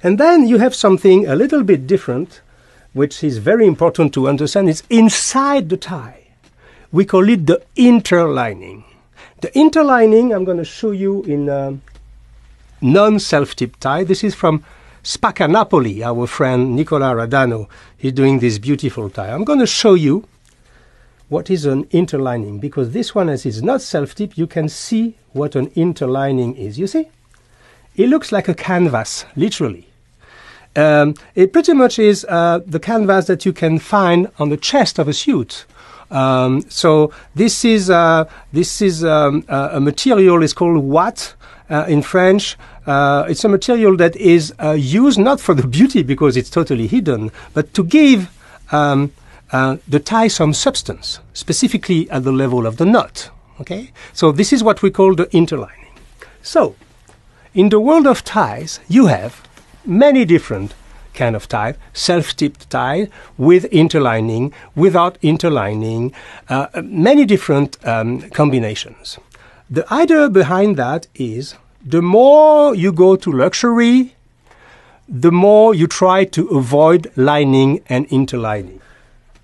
And then you have something a little bit different, which is very important to understand. It's inside the tie. We call it the interlining. The interlining, I'm going to show you in a non-self-tip tie. This is from Spacca Neapolis, our friend Nicola Radano. He's doing this beautiful tie. I'm going to show you what is an interlining, because this one, as it's not self-tip, you can see what an interlining is. You see? It looks like a canvas, literally. It pretty much is the canvas that you can find on the chest of a suit. So this is a material. It's called ouate in French. It's a material that is used not for the beauty, because it's totally hidden, but to give the tie some substance, specifically at the level of the knot. Okay, so this is what we call the interlining. So, in the world of ties, you have many different kind of tie: self-tipped tie, with interlining, without interlining, many different combinations. The idea behind that is the more you go to luxury, the more you try to avoid lining and interlining.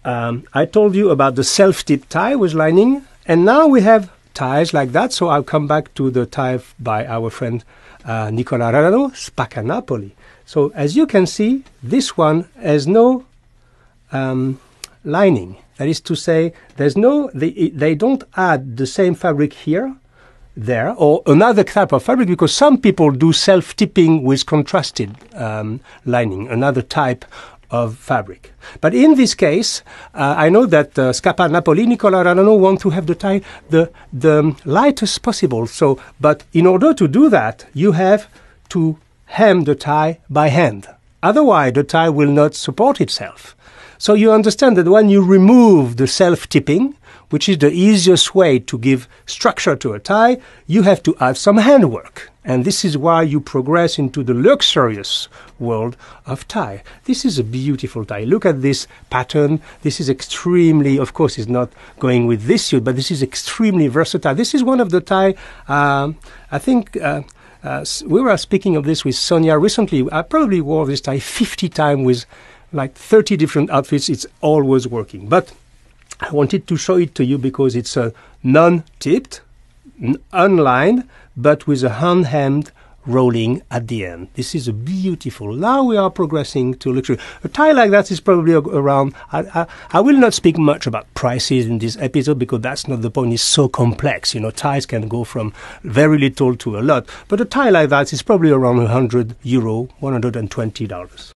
I told you about the self-tip tie with lining, and now we have ties like that. So I'll come back to the tie by our friend Nicola Radano, Spacca Neapolis. So as you can see, this one has no lining. That is to say, there's no, they don't add the same fabric here, there, or another type of fabric, because some people do self-tipping with contrasted lining, another type of fabric. But in this case, I know that Spacca Neapolis, Nicola Radano, want to have the tie the lightest possible. So, but in order to do that, you have to hem the tie by hand. Otherwise, the tie will not support itself. So you understand that when you remove the self-tipping, which is the easiest way to give structure to a tie, you have to add some handwork. And this is why you progress into the luxurious world of tie. This is a beautiful tie. Look at this pattern. This is extremely, of course, it's not going with this suit, but this is extremely versatile. This is one of the tie, I think, we were speaking of this with Sonia recently. I probably wore this tie 50 times with like 30 different outfits. It's always working. But I wanted to show it to you because it's a non-tipped, unlined, but with a hand-hemmed rolling at the end. This is a beautiful. Now we are progressing to luxury. A tie like that is probably around. I will not speak much about prices in this episode because that's not the point. It's so complex. You know, ties can go from very little to a lot. But a tie like that is probably around €100, $120.